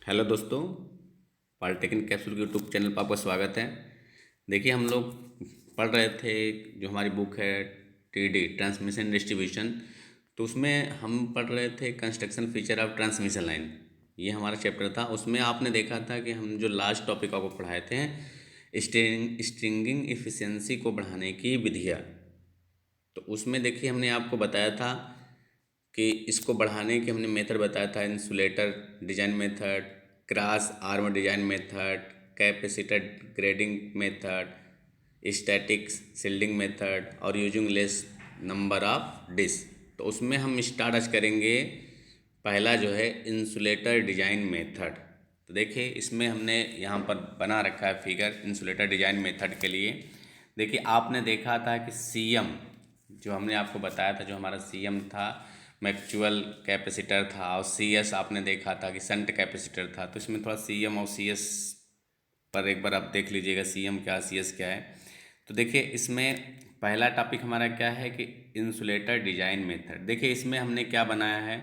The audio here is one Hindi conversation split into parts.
हेलो दोस्तों, पॉलिटेक्निक कैप्सूल के यूट्यूब चैनल पर आपका स्वागत है। देखिए, हम लोग पढ़ रहे थे जो हमारी बुक है टीडी ट्रांसमिशन डिस्ट्रीब्यूशन। तो उसमें हम पढ़ रहे थे construction feature of transmission line. ये हमारा चैप्टर था। उसमें आपने देखा था कि हम जो लास्ट टॉपिक आपको पढ़ाए थे स्ट्रिंगिंग इफिशिएंसी को बढ़ाने की विधियाँ। तो उसमें देखिए हमने आपको बताया था कि इसको बढ़ाने की हमने मेथड बताया था, insulator design method, cross arm design method, capacitor grading method, static shielding method और using less number of dish. तो उसमें हम स्टार्ट आज करेंगे पहला जो है इंसुलेटर डिजाइन मेथड। तो देखिए इसमें हमने यहाँ पर बना रखा है फिगर इंसुलेटर डिजाइन मेथड के लिए। देखिए आपने देखा था कि सीएम जो हमने आपको बताया था, जो हमारा सीएम था मैक्चुअल कैपेसिटर था, और सीएस आपने देखा था कि शंट कैपेसिटर था। तो इसमें थोड़ा सीएम और सीएस पर एक बार आप देख लीजिएगा, सीएम क्या सीएस क्या है। तो देखिए इसमें पहला टॉपिक हमारा क्या है कि इंसुलेटर डिजाइन मेथड। देखिए इसमें हमने क्या बनाया है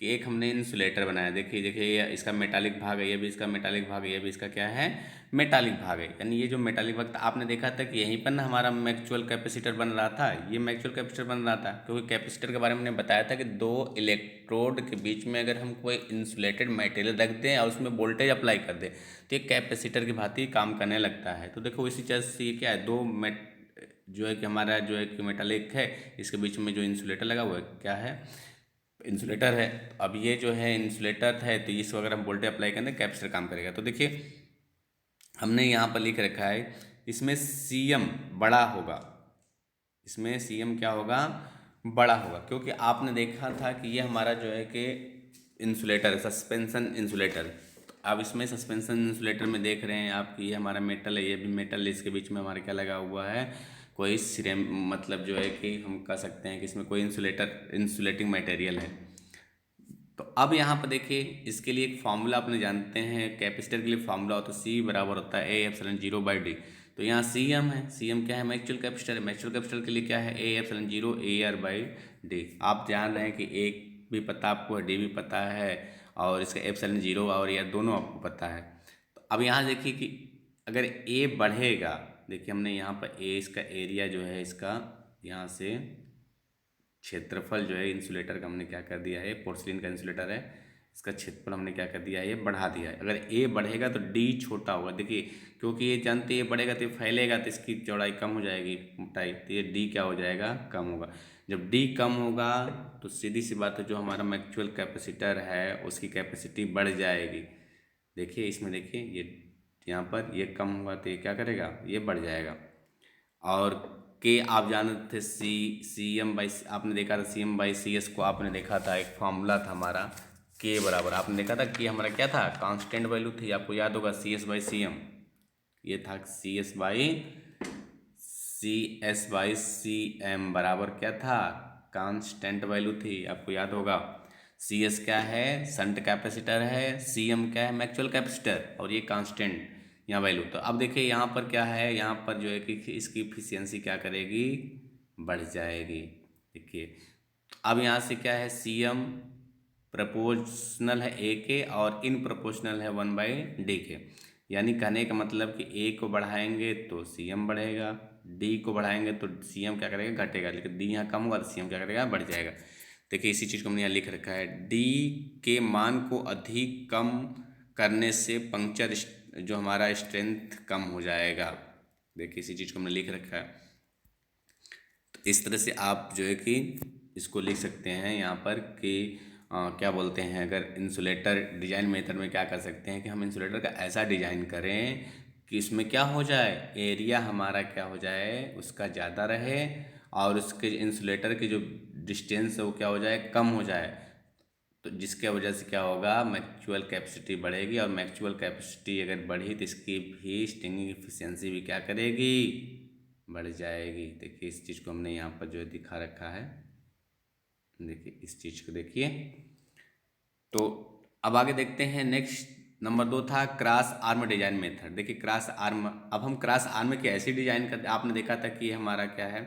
कि एक हमने इंसुलेटर बनाया। देखिए देखिए ये इसका मेटालिक भाग है, ये भी इसका मेटालिक भाग है, ये भी इसका क्या है मेटालिक भाग है। यानी ये जो मेटालिक भाग था आपने देखा था कि यहीं पर ना हमारा मैक्चुअल कैपेसिटर बन रहा था, ये मैक्चुअल कैपेसिटर बन रहा था। क्योंकि कैपेसिटर के बारे में हमने बताया था कि दो इलेक्ट्रोड के बीच में अगर हम कोई इंसुलेटेड मटेरियल रख दें और उसमें वोल्टेज अप्लाई कर दें तो ये कैपेसिटर की भांति काम करने लगता है। तो देखो इसी तरह से ये क्या है, दो जो है कि हमारा जो है कि मेटालिक है, इसके बीच में जो इंसुलेटर लगा हुआ है क्या है, इंसुलेटर है। अब ये जो है इंसुलेटर है, तो इसको अगर हम वोल्टेज अप्लाई करें तो कैपेसिटर काम करेगा। तो देखिए हमने यहाँ पर लिख रखा है इसमें सीएम बड़ा होगा, इसमें सीएम क्या होगा, बड़ा होगा। क्योंकि आपने देखा था कि ये हमारा जो है कि इंसुलेटर है, सस्पेंशन इंसुलेटर। अब इसमें सस्पेंशन इंसुलेटर में देख रहे हैं आप कि ये हमारा मेटल है, ये भी मेटल है, इसके बीच में हमारा क्या लगा हुआ है, कोई सिरेम, मतलब जो है कि हम कह सकते हैं कि इसमें कोई इंसुलेटिंग मटेरियल है। तो अब यहाँ पर देखिए इसके लिए एक फार्मूला अपने जानते हैं, कैपेसिटर के लिए फार्मूला होता है सी बराबर होता है A epsilon zero by D. तो यहाँ सी एम है, सी एम क्या है, मैक्चुअल कैपेसिटर है। मैक्चुअल कैपेसिटर के लिए क्या है, A epsilon zero A R by D. आप जान रहे हैं कि ए भी पता आपको है, डी भी पता है, और इसका एप्सिलॉन जीरो और ए दोनों आपको पता है। तो अब यहाँ देखिए कि अगर ए बढ़ेगा, देखिए हमने यहाँ पर ए इसका एरिया जो है इसका यहाँ से क्षेत्रफल जो है इंसुलेटर का हमने क्या कर दिया है, पोर्सिलिन का इंसुलेटर है, इसका क्षेत्रफल हमने क्या कर दिया है, ये बढ़ा दिया है। अगर ए बढ़ेगा तो डी छोटा होगा। देखिए क्योंकि ये जानते ये बढ़ेगा तो ये फैलेगा, तो इसकी चौड़ाई कम हो जाएगी, मोटाई, तो ये डी क्या हो जाएगा, कम होगा। जब डी कम होगा तो सीधी सी बात है जो हमारा मैक्चुअल कैपेसिटर है उसकी कैपेसिटी बढ़ जाएगी। देखिए इसमें देखिए ये यहाँ पर ये कम होगा तो ये क्या करेगा, ये बढ़ जाएगा। और के आप जानते थे सी एम बाई, आपने देखा था C M by C S को, आपने देखा था एक फॉर्मूला था हमारा के बराबर, आपने देखा था कि हमारा क्या था, कांस्टेंट वैल्यू थी, आपको याद होगा C S by C M. ये था सी एम बराबर क्या था, कांस्टेंट वैल्यू थी, आपको याद होगा। सी एस क्या है, शंट कैपेसिटर है, सी एम क्या है, मैक्चुअल कैपेसिटर, और ये कांस्टेंट यहाँ वैल्यू। तो अब देखिए यहाँ पर क्या है, यहाँ पर जो है कि इसकी इफिशियंसी क्या करेगी, बढ़ जाएगी। देखिए अब यहाँ से क्या है, सी एम प्रपोर्शनल है ए के और इन प्रपोर्शनल है वन बाई डी के। यानी कहने का मतलब कि ए को बढ़ाएंगे तो सी एम बढ़ेगा, डी को बढ़ाएंगे तो सी एम क्या करेगा, घटेगा। लेकिन डी यहाँ कम होगा तो सी एम क्या करेगा, बढ़ जाएगा। देखिए इसी चीज़ को हमने यहाँ लिख रखा है, डी के मान को अधिक कम करने से पंक्चर जो हमारा स्ट्रेंथ कम हो जाएगा। देखिए इसी चीज़ को हमने लिख रखा है। तो इस तरह से आप जो है कि इसको लिख सकते हैं यहाँ पर कि क्या बोलते हैं, अगर इंसुलेटर डिजाइन मेथड में क्या कर सकते हैं कि हम इंसुलेटर का ऐसा डिजाइन करें कि इसमें क्या हो जाए, एरिया हमारा क्या हो जाए, उसका ज़्यादा रहे, और उसके इंसुलेटर की जो डिस्टेंस है वो क्या हो जाए, कम हो जाए। तो जिसके वजह से क्या होगा, मैक्चुअल कैपेसिटी बढ़ेगी, और मैक्चुअल कैपेसिटी अगर बढ़ी तो इसकी भी स्टिंगिंग एफिशिएंसी भी क्या करेगी, बढ़ जाएगी। देखिए इस चीज़ को हमने यहाँ पर जो है दिखा रखा है, देखिए इस चीज़ को देखिए। तो अब आगे देखते हैं, नेक्स्ट नंबर 2 था क्रॉस आर्म डिजाइन मेथड। देखिए क्रॉस आर्म, अब हम क्रॉस आर्म की ऐसी डिजाइन करते, आपने देखा था कि हमारा क्या है,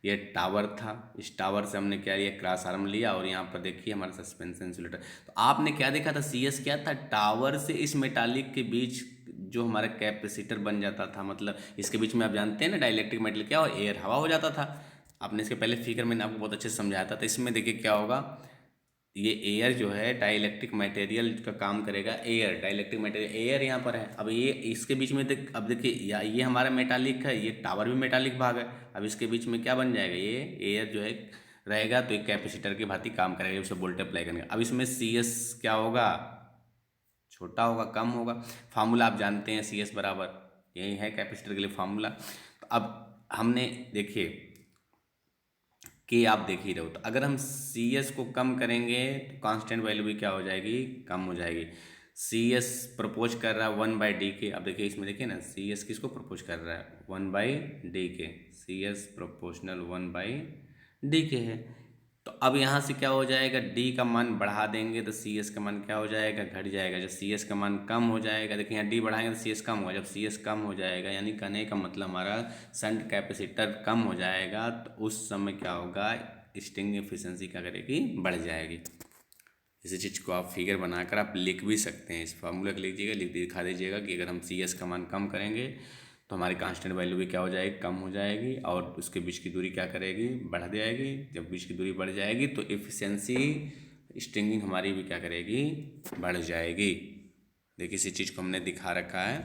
ये टावर था, इस टावर से हमने क्या लिया, क्रॉस आर्म लिया, और यहाँ पर देखिए हमारा सस्पेंशन इंसुलेटर। तो आपने क्या देखा था, सी एस क्या था, टावर से इस मेटालिक के बीच जो हमारा कैपेसिटर बन जाता था, मतलब इसके बीच में आप जानते हैं ना डाइलेक्ट्रिक मेटल क्या हो, एयर हवा हो जाता था। आपने इसके पहले फिगर मैंने आपको बहुत अच्छे से समझाया था। तो इसमें देखिए क्या होगा, ये एयर जो है डाइलेक्ट्रिक मटेरियल का काम करेगा, एयर डाइलेक्ट्रिक मटेरियल, एयर यहाँ पर है। अब ये इसके बीच में अब देखिए ये हमारा मेटालिक है, ये टावर भी मेटालिक भाग है। अब इसके बीच में क्या बन जाएगा, ये एयर जो है रहेगा, तो एक कैपेसिटर की भांति काम करेगा, उसे वोल्टेज अप्लाई करेंगे। अब इसमें सी एस क्या होगा, छोटा होगा, कम होगा। फार्मूला आप जानते हैं, सी एस बराबर यही है कैपेसिटर के लिए फार्मूला। तो अब हमने देखिए कि आप देख ही रहे हो, तो अगर हम सी एस को कम करेंगे तो कांस्टेंट वैल्यू भी क्या हो जाएगी, कम हो जाएगी। सी एस प्रपोज कर रहा है 1/d के। अब देखिए इसमें देखिए ना, सी एस किसको प्रपोज कर रहा है, 1/d के। सी एस प्रोपोर्शनल 1/d के है। तो अब यहाँ से क्या हो जाएगा, d का मान बढ़ा देंगे तो सी एस का मान क्या हो जाएगा, घट जाएगा। जब सी एस का मान कम हो जाएगा, देखिए यहाँ d बढ़ाएंगे तो सी एस कम होगा। जब सी एस कम हो जाएगा, यानी कहने का मतलब हमारा शंट कैपेसिटर कम हो जाएगा, तो उस समय क्या होगा, स्टिंग एफिशिएंसी क्या करेगी, बढ़ जाएगी। इसी चीज़ को आप फिगर बनाकर आप लिख भी सकते हैं, इस फार्मूला को लीजिएगा, लिख दिखा दीजिएगा कि अगर हम सी एस का मान कम करेंगे तो हमारी कांस्टेंट वैल्यू भी क्या हो जाएगी, कम हो जाएगी, और उसके बीच की दूरी क्या करेगी, बढ़ जाएगी। जब बीच की दूरी बढ़ जाएगी तो एफिशिएंसी स्ट्रिंगिंग हमारी भी क्या करेगी, बढ़ जाएगी। देखिए इसी चीज़ को हमने दिखा रखा है।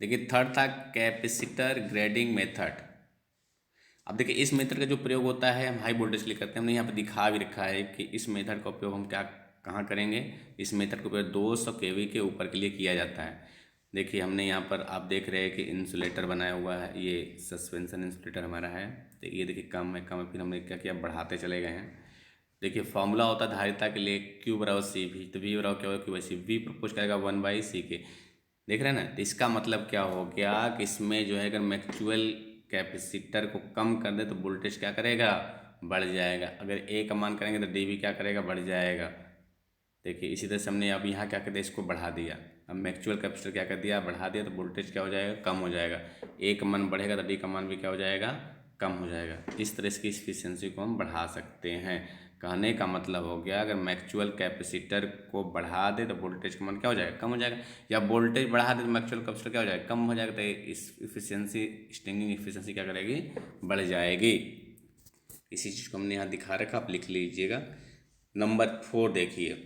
देखिए थर्ड था कैपेसिटर ग्रेडिंग मेथड। अब देखिए इस मेथड का जो प्रयोग होता है हम हाई वोल्टेज के लिए करते हैं। हमने यहाँ पर दिखा भी रखा है कि इस मेथड का उपयोग हम क्या कहाँ करेंगे। इस मेथड का उपयोग 200 kV के ऊपर के लिए किया जाता है। देखिए हमने यहाँ पर आप देख रहे हैं कि इंसुलेटर बनाया हुआ है, ये सस्पेंशन इंसुलेटर हमारा है। तो ये देखिए कम है, कम है, फिर हमने क्या किया, बढ़ाते चले गए हैं। देखिए फॉर्मूला होता है धारिता के लिए Q बराबर सी वी। तो V बराबर क्या होगा, Q by C. V propose करेगा 1/c के। देख रहे हैं ना, तो इसका मतलब क्या हो गया कि इसमें जो है अगर मैक्सवेल कैपेसिटर को कम कर दे तो वोल्टेज क्या करेगा, बढ़ जाएगा। अगर ए का मान करेंगे तो डी भी क्या करेगा, बढ़ जाएगा। देखिए इसी तरह से हमने अब यहाँ क्या कर दिया, इसको बढ़ा दिया। अब मैक्सवेल कैपेसिटर क्या कर दिया, बढ़ा दिया, तो वोल्टेज क्या हो जाएगा, कम हो जाएगा। ए का मान बढ़ेगा तो डी का मान भी क्या हो जाएगा, कम हो जाएगा। इस तरह से एफिशिएंसी को हम बढ़ा सकते हैं। कहने का मतलब हो गया, अगर मैक्सवेल कैपेसिटर को बढ़ा दे तो वोल्टेज का मान क्या हो जाएगा, कम हो जाएगा। या वोल्टेज बढ़ा दे तो मैक्सवेल कैपेसिटर क्या हो जाएगा, कम हो जाएगा। तो इस एफिशिएंसी स्ट्रिंगिंग एफिशिएंसी क्या करेगी, बढ़ जाएगी। इसी चीज़ को हमने यहाँ दिखा रखा, आप लिख लीजिएगा। नंबर 4 देखिए,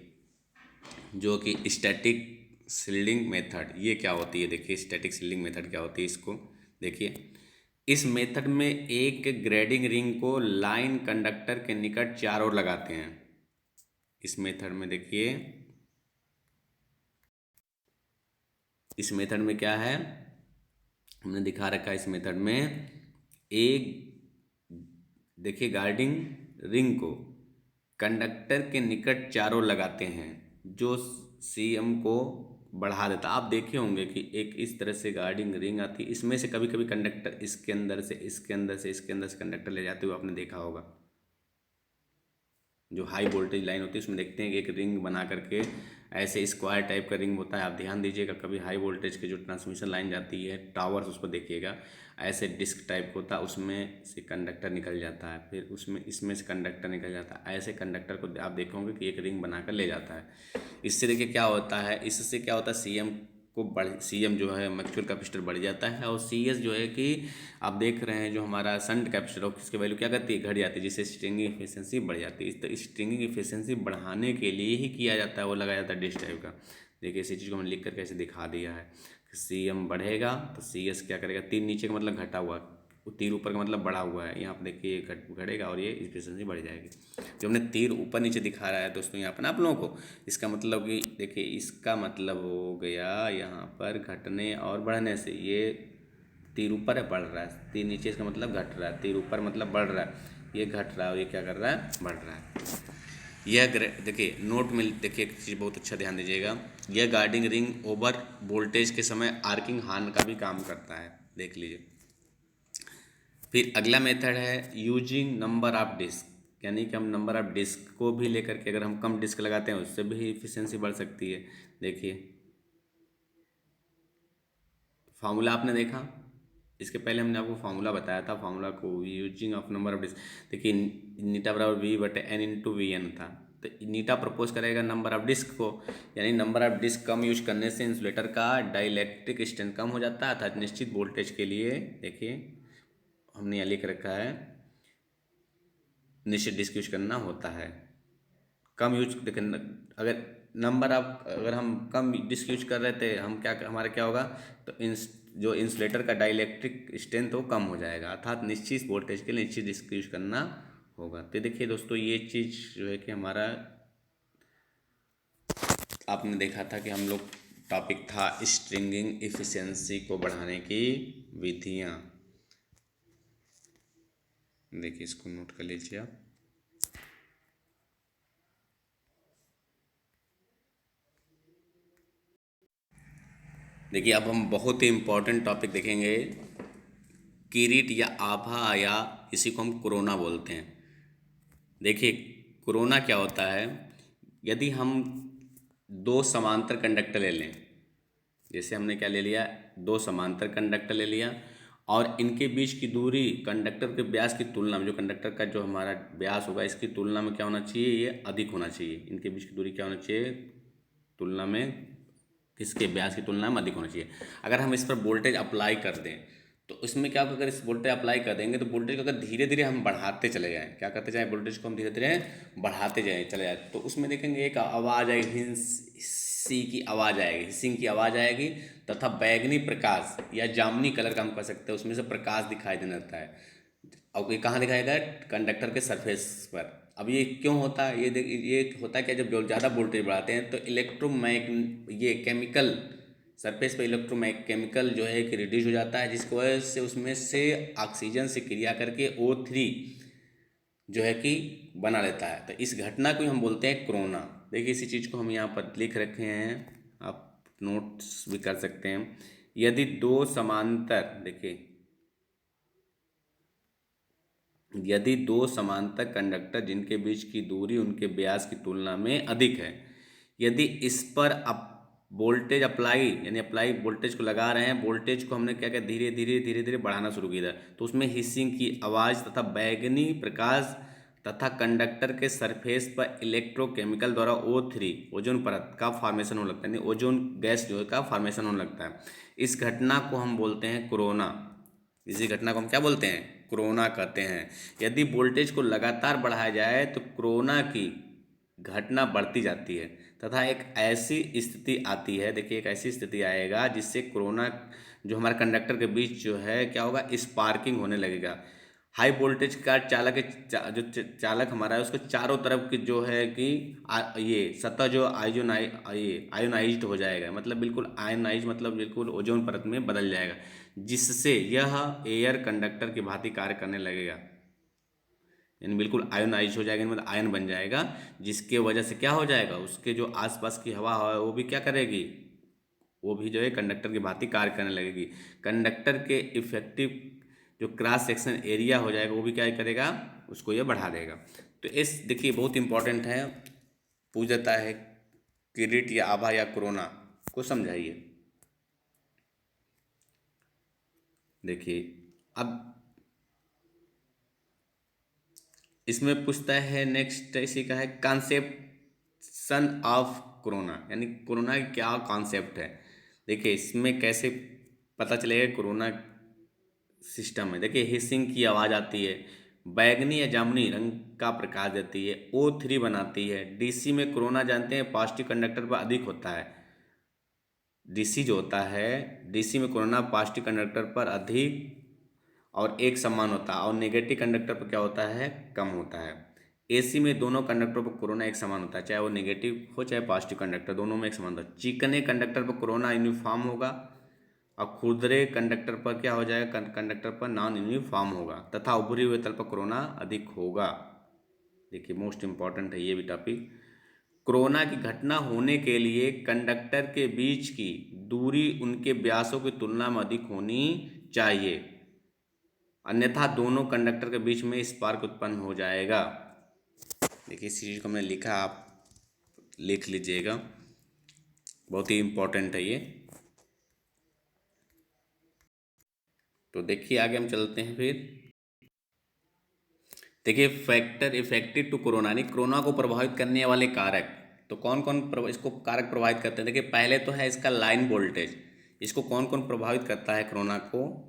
जो कि स्टैटिक शील्डिंग मेथड। ये क्या होती है, देखिए स्टैटिक शील्डिंग मेथड क्या होती है, इसको देखिए। इस मेथड में एक ग्रेडिंग रिंग को लाइन कंडक्टर के निकट चारों ओर लगाते हैं। इस मेथड में देखिए, इस मेथड में क्या है, हमने दिखा रखा है। इस मेथड में एक देखिए गार्डिंग रिंग को कंडक्टर के निकट चारों ओर लगाते हैं, जो सीएम को बढ़ा देता। आप देखे होंगे कि एक इस तरह से गार्डिंग रिंग आती है, इसमें से कभी कभी कंडक्टर इसके अंदर से, इसके अंदर से, इसके अंदर से कंडक्टर ले जाते हुए आपने देखा होगा। जो हाई वोल्टेज लाइन होती है उसमें देखते हैं कि एक रिंग बना करके ऐसे स्क्वायर टाइप का रिंग होता है। आप ध्यान दीजिएगा, कभी हाई वोल्टेज की जो ट्रांसमिशन लाइन जाती है टावर्स, उसको देखिएगा, ऐसे डिस्क टाइप होता है, उसमें से कंडक्टर निकल जाता है, फिर उसमें इसमें से कंडक्टर निकल जाता है। ऐसे कंडक्टर को आप देखोगे कि एक रिंग बनाकर ले जाता है। इससे देखिए क्या होता है, इससे क्या होता है, सीएम जो है मैक्सवेल कैपेसिटर बढ़ जाता है। और सीएस जो है कि आप देख रहे हैं जो हमारा शंट कैपेसिटर किसकी वैल्यू क्या करती है, घट जाती है, जिससे स्ट्रिंगिंग एफिशिएंसी बढ़ जाती है। इस स्ट्रिंगिंग एफिशिएंसी बढ़ाने के लिए ही किया जाता है, वो लगाया जाता है डिश टाइप का। देखिए इसी चीज़ को मैंने लिख कर कैसे दिखा दिया है कि सीएम बढ़ेगा तो सीएस क्या करेगा, तीन नीचे का मतलब घटा हुआ, तीर ऊपर का मतलब बढ़ा हुआ है। यहाँ पर देखिए घटेगा और ये एफिशिएंसी बढ़ जाएगी। जो हमने तीर ऊपर नीचे दिखा रहा है दोस्तों यहाँ पर ना आप लोगों को, इसका मतलब कि देखिए इसका मतलब हो गया यहाँ पर घटने और बढ़ने से। ये तीर ऊपर है, बढ़ रहा है, तीर नीचे, इसका मतलब घट रहा है। तीर ऊपर मतलब बढ़ रहा है, ये घट रहा है, और ये क्या कर रहा है, बढ़ रहा है। यह देखिए नोट में देखिए एक चीज़ बहुत अच्छा ध्यान दीजिएगा, यह गार्डिंग रिंग ओवर वोल्टेज के समय आर्किंग हार्न का भी काम करता है, देख लीजिए। फिर अगला मेथड है यूजिंग नंबर ऑफ डिस्क, यानी कि हम नंबर ऑफ डिस्क को भी लेकर के अगर हम कम डिस्क लगाते हैं उससे भी एफिशिएंसी बढ़ सकती है। देखिए फार्मूला आपने देखा, इसके पहले हमने आपको फार्मूला बताया था, फार्मूला को using of number of disc. देखिए नीटा बराबर वी बटे एन इंटू वी एन था, तो नीटा प्रपोज करेगा नंबर ऑफ डिस्क को, यानी नंबर ऑफ डिस्क कम यूज करने से इंसुलेटर का डाइलेक्ट्रिक स्ट्रेंथ कम हो जाता है, अर्थात निश्चित वोल्टेज के लिए। देखिए हमने यहाँ लिख रखा है निश्चित डिस्क यूज करना होता है। कम यूज देखिए अगर नंबर ऑफ अगर हम कम डिस्क यूज कर रहे थे, हम क्या हमारा क्या होगा, तो जो इंसुलेटर का डाइलेक्ट्रिक स्ट्रेंथ वो कम हो जाएगा, अर्थात निश्चित वोल्टेज के लिए निश्चित डिस्क यूज करना होगा। तो देखिए दोस्तों ये चीज़ जो है कि हमारा आपने देखा था कि हम लोग टॉपिक था स्ट्रिंगिंग इफिशिएंसी को बढ़ाने की विधियाँ। देखिए इसको नोट कर लीजिए आप। देखिए अब हम बहुत ही इम्पोर्टेंट टॉपिक देखेंगे, किरीट या आभा, या इसी को हम कोरोना बोलते हैं। देखिए कोरोना क्या होता है, यदि हम दो समांतर कंडक्टर ले लें, जैसे हमने क्या ले लिया, दो समांतर कंडक्टर ले लिया, और इनके बीच की दूरी कंडक्टर के व्यास की तुलना में, जो कंडक्टर का जो हमारा व्यास होगा इसकी तुलना में क्या होना चाहिए, ये अधिक होना चाहिए। इनके बीच की दूरी क्या होना चाहिए, तुलना में किसके, व्यास की तुलना में अधिक होना चाहिए। अगर हम इस पर वोल्टेज अप्लाई कर दें तो इसमें क्या होगा, अगर इस वोल्टेज अप्लाई कर देंगे तो वोल्टेज को अगर धीरे धीरे हम बढ़ाते चले जाएं, क्या करते जाएं, वोल्टेज को हम धीरे धीरे बढ़ाते जाएं चले जाए, तो उसमें देखेंगे एक आवाज़ आएगी, हिस्सी की आवाज़ आएगी, हिसिंग की आवाज़ आएगी, तथा बैगनी प्रकाश या जामुनी कलर का हम कह सकते हैं, उसमें से प्रकाश दिखाई देने लगता है। अब ये कहाँ दिखाएगा, कंडक्टर के सरफेस पर। अब ये क्यों होता है, ये होता है क्या, जब ज़्यादा वोल्टेज बढ़ाते हैं तो ये केमिकल सरफेस पे इलेक्ट्रोकेमिकल जो है कि रिड्यूस हो जाता है, जिसकी वजह से उसमें से ऑक्सीजन से क्रिया करके O3 जो है कि बना लेता है। तो इस घटना को हम बोलते हैं कोरोना। देखिए इसी चीज़ को हम यहाँ पर लिख रखे हैं, आप नोट्स भी कर सकते हैं। यदि दो समांतर, देखिए यदि दो समांतर कंडक्टर जिनके बीच की दूरी उनके व्यास की तुलना में अधिक है, यदि इस पर वोल्टेज अप्लाई, यानी अप्लाई वोल्टेज को लगा रहे हैं, वोल्टेज को हमने क्या किया, धीरे धीरे धीरे धीरे बढ़ाना शुरू किया, तो उसमें हिसिंग की आवाज़ तथा बैगनी प्रकाश तथा कंडक्टर के सरफेस पर इलेक्ट्रोकेमिकल द्वारा O3 ओजोन परत का फॉर्मेशन होने लगता है, यानी ओजोन गैस जो है का फॉर्मेशन होने लगता है। इस घटना को हम बोलते हैं कोरोना। इसी घटना को हम क्या बोलते हैं, कोरोना कहते हैं। यदि वोल्टेज को लगातार बढ़ाया जाए तो कोरोना की घटना बढ़ती जाती है, तथा एक ऐसी स्थिति आती है, देखिए एक ऐसी स्थिति आएगा जिससे कोरोना जो हमारे कंडक्टर के बीच जो है क्या होगा, स्पार्किंग होने लगेगा। हाई वोल्टेज का चालक हमारा है, उसको चारों तरफ की जो है कि ये सतह जो आयोनाइज्ड हो जाएगा, मतलब बिल्कुल आयोनाइज मतलब बिल्कुल ओजोन परत में बदल जाएगा, जिससे यह एयर कंडक्टर की भांति कार्य करने लगेगा, यानी बिल्कुल आयोनाइज हो जाएगा, मतलब आयन बन जाएगा, जिसके वजह से क्या हो जाएगा, उसके जो आसपास की हवा है वो भी क्या करेगी, वो भी जो है कंडक्टर की भांति कार्य करने लगेगी। कंडक्टर के इफेक्टिव जो क्रॉस सेक्शन एरिया हो जाएगा वो भी क्या करेगा, उसको ये बढ़ा देगा। तो इस देखिए बहुत इंपॉर्टेंट है, पूछ जाता है किरीट या आभा या कोरोना को समझाइए। देखिए अब इसमें पूछता है नेक्स्ट, इसी का है कॉन्सेप्शन ऑफ कोरोना, यानी कोरोना क्या कॉन्सेप्ट है। देखिए इसमें कैसे पता चलेगा कोरोना सिस्टम में, देखिए हिसिंग की आवाज़ आती है, बैगनी या जामुनी रंग का प्रकाश देती है, O3 बनाती है। डीसी में कोरोना जानते हैं पॉजिटिव कंडक्टर पर अधिक होता है, डीसी जो होता है, डीसी में कोरोना पॉजिटिव कंडक्टर पर अधिक और एक समान होता है, और नेगेटिव कंडक्टर पर क्या होता है, कम होता है। एसी में दोनों कंडक्टर पर कोरोना एक समान होता है, चाहे वो नेगेटिव हो चाहे पॉजिटिव कंडक्टर, दोनों में एक समान होता है। चिकने कंडक्टर पर कोरोना यूनिफॉर्म होगा, और खुरदरे कंडक्टर पर क्या हो जाएगा, कंडक्टर पर नॉन यूनिफॉर्म होगा, तथा उभरी हुए तल पर कोरोना अधिक होगा। देखिए मोस्ट इंपॉर्टेंट है ये भी टॉपिक। कोरोना की घटना होने के लिए कंडक्टर के बीच की दूरी उनके व्यासों की तुलना में अधिक होनी चाहिए, अन्यथा दोनों कंडक्टर के बीच में स्पार्क उत्पन्न हो जाएगा। देखिए इस चीज़ को मैंने लिखा, आप लिख लीजिएगा, बहुत ही इम्पोर्टेंट है ये। तो देखिए आगे हम चलते हैं फिर। देखिए फैक्टर इफेक्टिव टू कोरोना, यानी कोरोना को प्रभावित करने वाले कारक। तो कौन कौन इसको कारक प्रभावित करते हैं? देखिए पहले तो है इसका लाइन वोल्टेज। इसको कौन कौन प्रभावित करता है कोरोना को?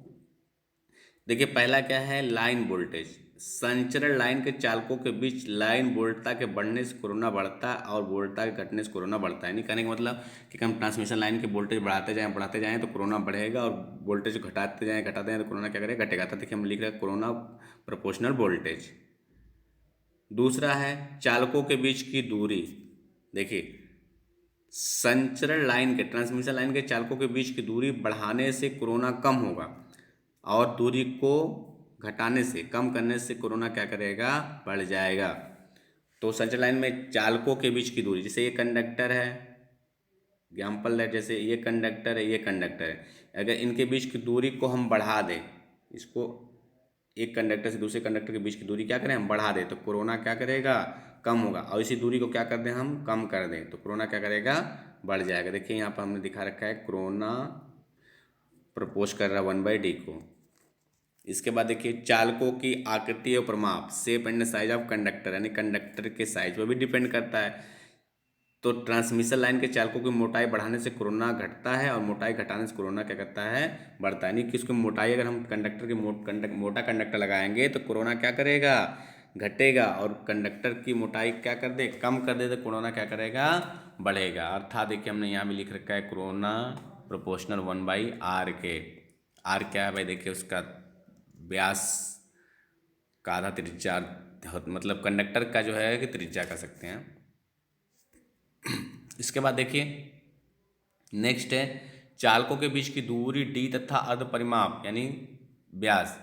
देखिए पहला क्या है, लाइन वोल्टेज। संचरण लाइन के चालकों के बीच लाइन वोल्टता के बढ़ने से कोरोना बढ़ता है और वोल्टता के घटने से कोरोना बढ़ता है। यानी कहने का मतलब कि हम ट्रांसमिशन लाइन के वोल्टेज बढ़ाते जाएं तो कोरोना बढ़ेगा, और वोल्टेज घटाते जाएं तो कोरोना क्या करेगा, घटेगा। तो देखिए हम लिख रहे हैं कोरोना प्रोपोर्शनल वोल्टेज। दूसरा है चालकों के बीच की दूरी। देखिए संचरण लाइन के, ट्रांसमिशन लाइन के चालकों के बीच की दूरी बढ़ाने से कोरोना कम होगा, और दूरी को घटाने से, कम करने से कोरोना क्या करेगा, बढ़ जाएगा। तो संचरण लाइन में चालकों के बीच की दूरी, जैसे ये कंडक्टर है, एग्जाम्पल है, जैसे ये कंडक्टर है, ये कंडक्टर है, अगर इनके बीच की दूरी को हम बढ़ा दें, इसको एक कंडक्टर से दूसरे कंडक्टर के बीच की दूरी क्या करें, हम बढ़ा दें, तो कोरोना क्या करेगा, कम होगा। और इसी दूरी को क्या कर दें, हम कम कर दें, तो कोरोना क्या करेगा, बढ़ जाएगा। देखिए यहाँ पर हमने दिखा रखा है कोरोना प्रपोज कर रहा है 1/d को। इसके बाद देखिए चालकों की आकृति और प्रमाप, shape and size of conductor, यानी कंडक्टर के साइज पर भी डिपेंड करता है। तो ट्रांसमिशन लाइन के चालकों की मोटाई बढ़ाने से कोरोना घटता है, और मोटाई घटाने से कोरोना क्या करता है, बढ़ता है। यानी कि उसकी मोटाई, अगर हम कंडक्टर की मोटा कंडक्टर लगाएंगे तो कोरोना क्या करेगा, घटेगा, और कंडक्टर की मोटाई क्या कर दे, कम कर दे, तो कोरोना क्या करेगा, बढ़ेगा। अर्थात देखिए हमने यहाँ भी लिख रखा है कोरोना प्रोपोर्शनल 1/r के। आर क्या है भाई, देखिए उसका व्यास का आधा त्रिज्या, मतलब कंडक्टर का जो है कि त्रिज्या कह सकते हैं। इसके बाद देखिए नेक्स्ट है चालकों के बीच की दूरी डी तथा अर्ध परिमाप, यानी व्यास,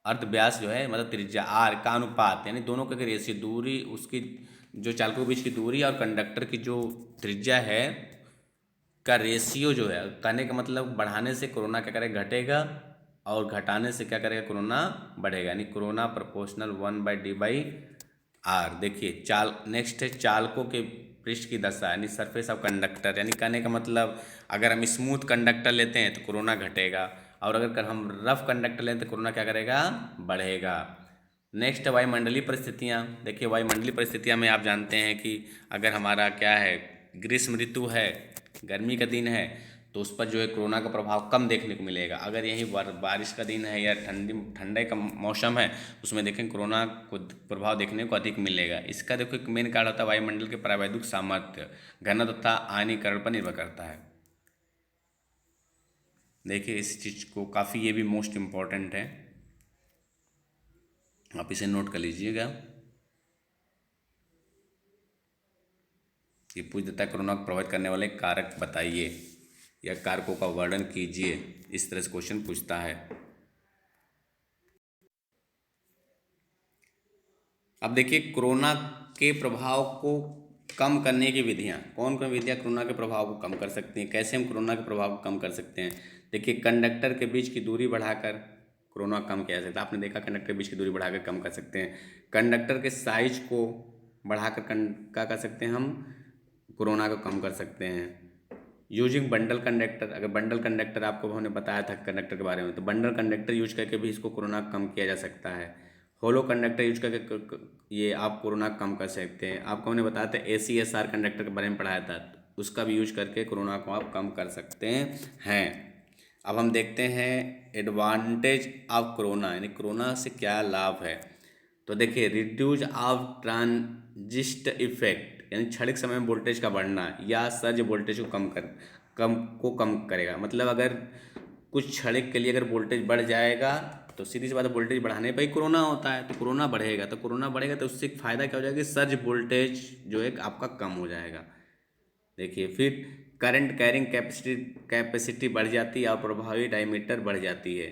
अर्ध व्यास जो है मतलब त्रिज्या आर का अनुपात, यानी दोनों का रेशियो, दूरी उसकी, जो चालकों के बीच की दूरी और कंडक्टर की जो त्रिज्या है का रेशियो जो है, कहने का मतलब बढ़ाने से कोरोना क्या करेगा, घटेगा, और घटाने से क्या करेगा, कोरोना बढ़ेगा। यानी कोरोना प्रोपोर्शनल 1/d/r। देखिए नेक्स्ट है चालकों के पृष्ठ की दशा, यानी सरफेस ऑफ कंडक्टर, यानी कहने का मतलब अगर हम स्मूथ कंडक्टर लेते हैं तो कोरोना घटेगा, और अगर हम रफ कंडक्टर लेते हैं तो कोरोना क्या करेगा, बढ़ेगा। नेक्स्ट है वायुमंडलीय परिस्थितियाँ। देखिए वायुमंडलीय परिस्थितियाँ में आप जानते हैं कि अगर हमारा क्या है, ग्रीष्म ऋतु है, गर्मी का दिन है, तो उस पर जो है कोरोना का प्रभाव कम देखने को मिलेगा। अगर यही बारिश का दिन है या ठंडे का मौसम है, उसमें देखें कोरोना को प्रभाव देखने को अधिक मिलेगा। इसका देखो एक मेन कारण होता है वायुमंडल के परावैद्युत सामर्थ्य, घनत्व तथा आयनीकरण पर निर्भर करता है। देखिए इस चीज़ को काफ़ी, ये भी मोस्ट इम्पॉर्टेंट है, आप इसे नोट कर लीजिएगा। ये पूछ देता है कोरोना को प्रभावित करने वाले कारक बताइए, या कारकों का वर्णन कीजिए, इस तरह से क्वेश्चन पूछता है। अब देखिए कोरोना के प्रभाव को कम करने की विधियाँ, कौन कौन विधियाँ कोरोना के प्रभाव को कम कर सकती हैं, कैसे हम कोरोना के प्रभाव को कम कर सकते हैं। देखिए कंडक्टर के बीच की दूरी बढ़ाकर कोरोना कम किया जा सकता है। आपने देखा कंडक्टर के बीच की दूरी बढ़ाकर कम कर सकते हैं। कंडक्टर के साइज को बढ़ाकर क्या कर सकते हैं, हम कोरोना को कम कर सकते हैं। यूजिंग बंडल कंडक्टर, अगर बंडल कंडक्टर आपको हमने बताया था कंडक्टर के बारे में, तो बंडल कंडक्टर यूज करके भी इसको कोरोना कम किया जा सकता है। होलो कंडक्टर यूज करके ये आप कोरोना कम कर सकते हैं। आपको हमने बताया था ACSR कंडक्टर के बारे में पढ़ाया था, उसका भी यूज करके कोरोना को आप कम कर सकते हैं। अब हम देखते हैं एडवांटेज ऑफ कोरोना, यानी कोरोना से क्या लाभ है। तो देखिए रिड्यूज ऑफ ट्रांजिस्ट इफेक्ट, यानी क्षणिक समय में वोल्टेज का बढ़ना या सर्ज वोल्टेज को कम करेगा। मतलब अगर कुछ क्षणिक के लिए अगर वोल्टेज बढ़ जाएगा, तो सीधी सी बात है वोल्टेज बढ़ाने पर ही कोरोना होता है, तो कोरोना बढ़ेगा, तो उससे फ़ायदा क्या हो जाएगा, सर्ज वोल्टेज जो है आपका कम हो जाएगा। देखिए फिर करंट कैरिंग कैपेसिटी बढ़ जाती है और प्रभावी डायमीटर बढ़ जाती है।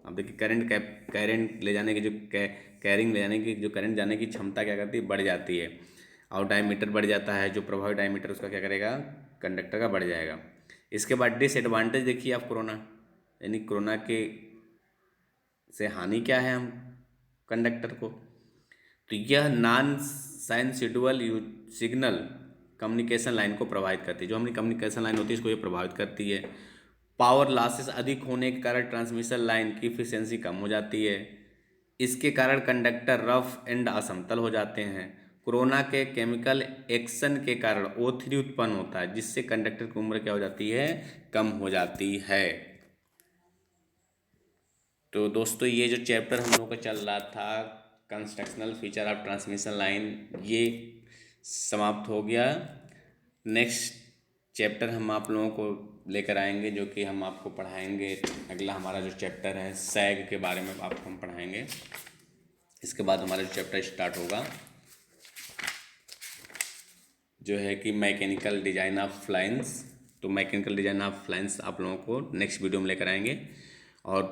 अब देखिए करंट ले जाने की जो कैरिंग ले जाने की जो करंट जाने की क्षमता क्या करती है, बढ़ जाती है, और डायमीटर बढ़ जाता है, जो प्रभावी डायमीटर उसका क्या करेगा, कंडक्टर का बढ़ जाएगा। इसके बाद डिसएडवांटेज देखिए आप कोरोना, यानी कोरोना के से हानि क्या है हम कंडक्टर को, तो यह non sensitive signal communication line को प्रभावित करती है। जो हमारी कम्युनिकेशन लाइन होती है इसको ये प्रभावित करती है। पावर लॉसेस अधिक होने के कारण ट्रांसमिशन लाइन की एफिशिएंसी कम हो जाती है। इसके कारण कंडक्टर रफ एंड असमतल हो जाते हैं। कोरोना के केमिकल एक्शन के कारण O3 उत्पन्न होता है, जिससे कंडक्टर की उम्र क्या हो जाती है, कम हो जाती है। तो दोस्तों ये जो चैप्टर हम लोग का चल रहा था constructional feature of transmission line, ये समाप्त हो गया। नेक्स्ट चैप्टर हम आप लोगों को लेकर आएंगे, जो कि हम आपको पढ़ाएंगे। अगला हमारा जो चैप्टर है सैग के बारे में आपको हम पढ़ाएंगे। इसके बाद हमारा जो चैप्टर स्टार्ट होगा जो है कि मैकेनिकल डिजाइन ऑफ लाइंस। तो मैकेनिकल डिजाइन ऑफ लाइंस आप लोगों को नेक्स्ट वीडियो में लेकर आएंगे। और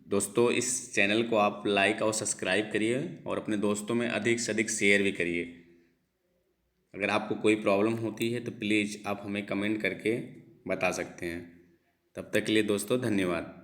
दोस्तों इस चैनल को आप लाइक और सब्सक्राइब करिए और अपने दोस्तों में अधिक से अधिक शेयर भी करिए। अगर आपको कोई प्रॉब्लम होती है तो प्लीज़ आप हमें कमेंट करके बता सकते हैं। तब तक के लिए दोस्तों धन्यवाद।